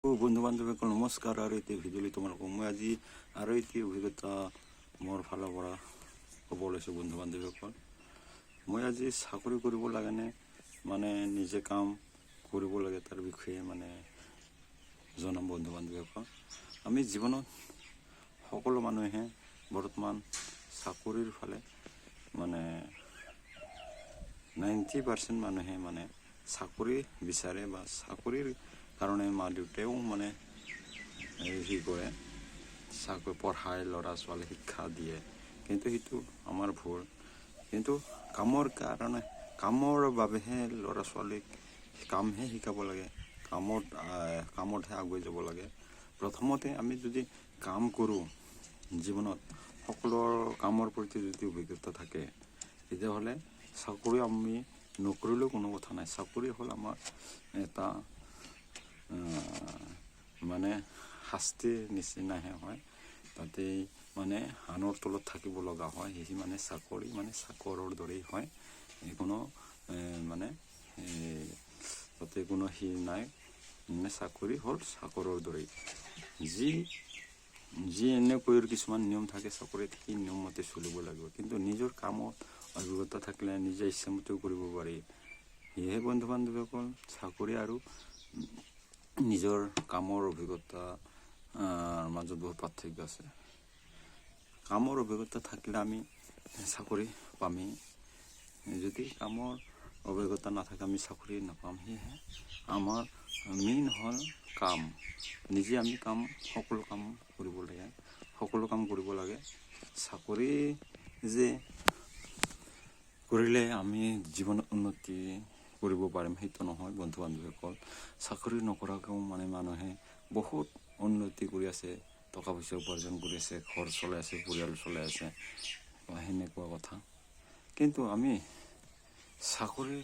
বন্ধু বান্ধৱীসকল নমস্কাৰ। আৰু এতিয়া ভিডিঅ'লৈ তোমালোকক মই আজি আৰু এটি অভিজ্ঞতা মোৰ ফালৰ পৰা ক'ব লৈছোঁ। বন্ধু বান্ধৱীসকল, মই আজি চাকৰি কৰিব লাগেনে মানে নিজে কাম কৰিব লাগে তাৰ বিষয়ে মানে জনাম। বন্ধু বান্ধৱীসকল, আমি জীৱনত সকলো মানুহে বৰ্তমান চাকৰিৰ ফালে মানে 90% মানুহে মানে চাকৰি বিচাৰে বা চাকৰিৰ কাৰণে মা দেউতায়েও মানে হেৰি কৰে, চাকৰি পঢ়ায়, ল'ৰা ছোৱালী শিক্ষা দিয়ে, কিন্তু সেইটো আমাৰ ভুল। কিন্তু কামৰ কাৰণে, কামৰ বাবেহে ল'ৰা ছোৱালীক কামহে শিকাব লাগে, কামতহে আগুৱাই যাব লাগে। প্ৰথমতে আমি যদি কাম কৰোঁ, জীৱনত সকলো কামৰ প্ৰতি যদি অভিজ্ঞতা থাকে, তেতিয়াহ'লে চাকৰি আমি নকৰিলেও কোনো কথা নাই। চাকৰি হ'ল আমাৰ এটা মানে শাস্তিৰ নিচিনাহে হয়, তাতে মানে আনৰ তলত থাকিব লগা হয়। সেই মানে চাকৰি মানে চাকৰৰ দৰেই হয়, কোনো মানে তাতে কোনো নাই, মানে চাকৰি হ'ল চাকৰৰ দৰেই। যি এনেকৈ কিছুমান নিয়ম থাকে চাকৰিত, সেই নিয়ম মতে চলিব লাগিব। কিন্তু নিজৰ কামত অভিজ্ঞতা থাকিলে নিজে ইচ্ছামতেও কৰিব পাৰি। সেয়েহে বন্ধু বান্ধৱীসকল, চাকৰি আৰু নিজৰ কামৰ অভিজ্ঞতা মাজত বহুত পাৰ্থক্য আছে। কামৰ অভিজ্ঞতা থাকিলে আমি চাকৰি পামেই, যদি কামৰ অভিজ্ঞতা নাথাকে আমি চাকৰি নাপাম। সেয়েহে আমাৰ মেইন হ'ল কাম। নিজে আমি সকলো কাম কৰিব লাগে। চাকৰি যে কৰিলে আমি জীৱনত উন্নতি কৰিব পাৰিম সেইটো নহয় বন্ধু বান্ধৱীসকল। চাকৰি নকৰাকৈও মানে মানুহে বহুত উন্নতি কৰি আছে, টকা পইচা উপাৰ্জন কৰি আছে, ঘৰ চলাই আছে, পৰিয়াল চলাই আছে, সেনেকুৱা কথা। কিন্তু আমি চাকৰি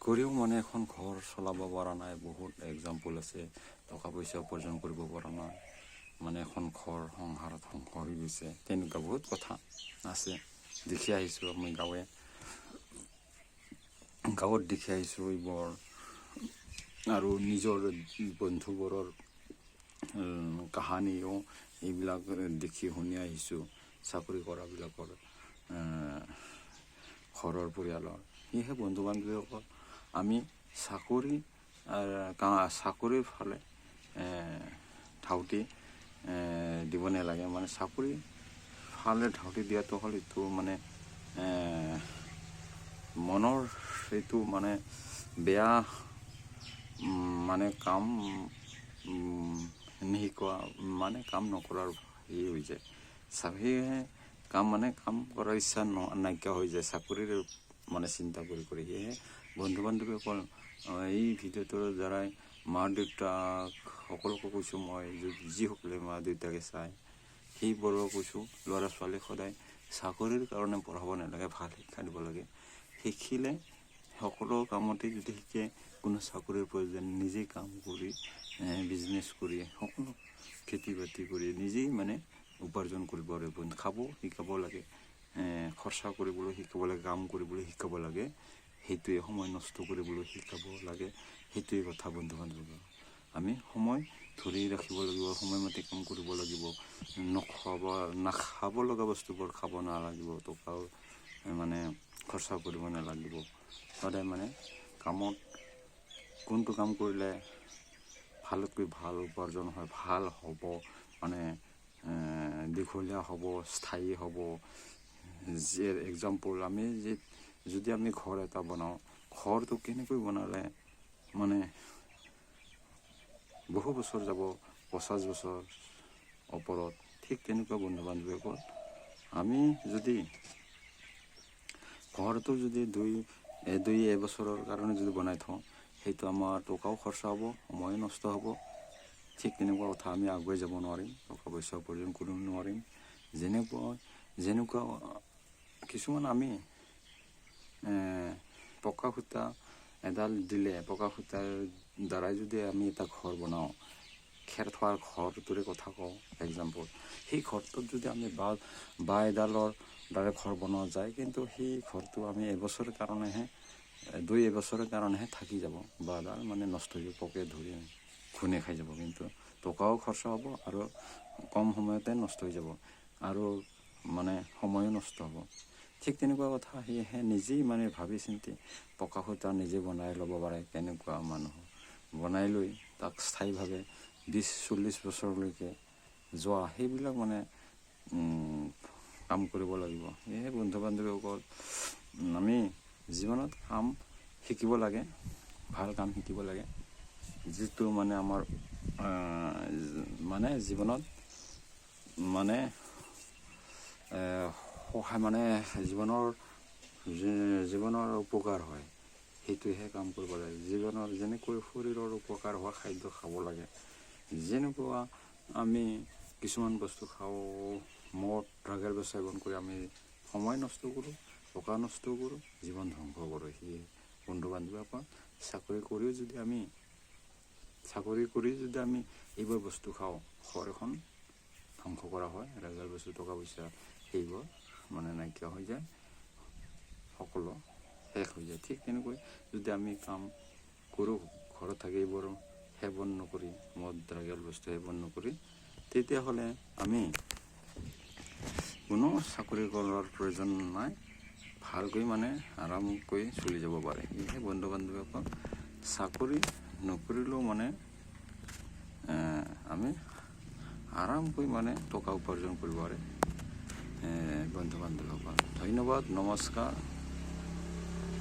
কৰিও মানে এখন ঘৰ চলাব পৰা নাই। বহুত এক্সাম্পল আছে, টকা পইচা উপাৰ্জন কৰিব পৰা নাই, মানে এখন ঘৰ সংসাৰত ধ্বংস হৈ গৈছে। তেনেকুৱা বহুত কথা আছে, দেখি আহিছোঁ। আমি গাঁৱত দেখি আহিছোঁ এইবোৰ, আৰু নিজৰ বন্ধুবোৰৰ কাহানীও এইবিলাক দেখি শুনি আহিছোঁ, চাকৰি কৰাবিলাকৰ ঘৰৰ পৰিয়ালৰ। সেয়েহে বন্ধু বান্ধৱীসকল, আমি চাকৰিৰ ফালে ধাউতি দিব নালাগে। মানে চাকৰি ফালে ধাউতি দিয়াটো হ'ল এইটো মানে মনৰ এইটো মানে বেয়া মানে কাম নিশিকোৱা, মানে কাম নকৰাৰ হেৰি হৈ যায়। সেয়েহে কাম কৰাৰ ইচ্ছা নাইকিয়া হৈ যায় চাকৰিৰ মানে চিন্তা কৰি। সেয়েহে বন্ধু বান্ধৱীসকল, এই ভিডিঅ'টোৰ দ্বাৰাই মা দেউতাক সকলোকে কৈছোঁ, মই যিসকলে মা দেউতাকে চায় সেইবোৰক কৈছোঁ, ল'ৰা ছোৱালীক সদায় চাকৰিৰ কাৰণে পঢ়াব নালাগে, ভাল শিক্ষা দিব লাগে। শিকিলে সকলো কামতে যদি শিকে, কোনো চাকৰিৰ প্ৰয়োজন, নিজেই কাম কৰি বিজনেছ কৰি, সকলো খেতি বাতি কৰি নিজেই মানে উপাৰ্জন কৰিব পাৰিব। খাব শিকাব লাগে, খৰচা কৰিবলৈ শিকাব লাগে, কাম কৰিবলৈ শিকাব লাগে। সেইটোৱে সময় নষ্ট কৰিবলৈ শিকাব লাগে। সেইটোৱে কথা বন্ধু বান্ধৱ। আমি সময় ধৰি ৰাখিব লাগিব, সময়মতে কাম কৰিব লাগিব। নাখাব লগা বস্তুবোৰ খাব নালাগিব, টকাও মানে খৰচা কৰিব নালাগিব। সদায় মানে কামত কোনটো কাম কৰিলে ভালতকৈ ভাল উপাৰ্জন হয়, ভাল হ'ব, মানে দীঘলীয়া হ'ব, স্থায়ী হ'ব। এক্সাম্পল, যদি আমি ঘৰ এটা বনাওঁ, ঘৰটো কেনেকৈ বনালে মানে বহু বছৰ যাব, 50 বছৰ ওপৰত। ঠিক তেনেকুৱা বন্ধু বান্ধৱীসকল, আমি যদি ঘৰটো যদি এবছৰৰ কাৰণে যদি বনাই থওঁ, সেইটো আমাৰ টকাও খৰচা হ'ব, সময়ো নষ্ট হ'ব। ঠিক তেনেকুৱা কথা, আমি আগুৱাই যাব নোৱাৰিম, টকা পইচা উপাৰ্জন কৰিব নোৱাৰিম। যেনেকুৱা কিছুমান আমি পকা খুঁটা এডাল দিলে, পকা খুঁটাৰ দ্বাৰাই যদি আমি এটা ঘৰ বনাওঁ, খেৰ থোৱাৰ ঘৰটোৰে কথা কওঁ এক্সাম্পল, সেই ঘৰটোত যদি আমি বাঁহ এডালৰ দ্বাৰা ঘৰ বনোৱা যায়, কিন্তু সেই ঘৰটো আমি 2 এবছৰৰ কাৰণেহে থাকি যাব, বাঁহডাল মানে নষ্ট হৈ যাব, পোকে ধৰি ঘূনে খাই যাব, কিন্তু টকাও খৰচা হ'ব আৰু কম সময়তে নষ্ট হৈ যাব আৰু মানে সময়ো নষ্ট হ'ব। ঠিক তেনেকুৱা কথা। সেয়েহে নিজেই মানে ভাবি চিন্তি পকা সূতা নিজে বনাই ল'ব পাৰে কেনেকুৱা মানুহ, বনাই লৈ তাক স্থায়ীভাৱে 20-40 বছৰলৈকে যোৱা সেইবিলাক মানে কাম কৰিব লাগিব। সেয়েহে বন্ধু বান্ধৱীসকল, আমি জীৱনত কাম শিকিব লাগে, ভাল কাম শিকিব লাগে, যিটো মানে আমাৰ মানে জীৱনত মানে সহায় মানে জীৱনৰ উপকাৰ হয়, সেইটোহে কাম কৰিব লাগে। জীৱনৰ যেনেকৈ শৰীৰৰ উপকাৰ হোৱা খাদ্য খাব লাগে, যেনেকুৱা আমি কিছুমান বস্তু খাওঁ, মদ ড্ৰাগেৰ সেৱন কৰি আমি সময় নষ্ট কৰোঁ, টকা নষ্ট কৰোঁ, জীৱন ধ্বংস কৰোঁ। সেয়ে বন্ধু বান্ধৱীসকল, চাকৰি কৰি যদি আমি এইবোৰ বস্তু খাওঁ, ঘৰ এখন ধ্বংস কৰা হয়। ৰাজাৰ বস্তু, টকা পইচা সেইবোৰ মানে নাইকিয়া হৈ যায়, সকলো শেষ হৈ যায়। ঠিক তেনেকৈ যদি আমি কাম কৰোঁ, ঘৰত থাকি এইবোৰ সেৱন নকৰি, মদ দ্ৰব্য বস্তু সেৱন নকৰি, তেতিয়াহ'লে আমি কোনো চাকৰি কৰাৰ প্ৰয়োজন নাই, ভালকৈ মানে আৰামকৈ চলি যাব পাৰে। সেয়েহে বন্ধু বান্ধৱীসকল, চাকৰি নকৰিলেও মানে আমি আৰামকৈ মানে টকা উপাৰ্জন কৰিব পাৰে বন্ধু বান্ধৱীসকল। ধন্যবাদ, নমস্কাৰ।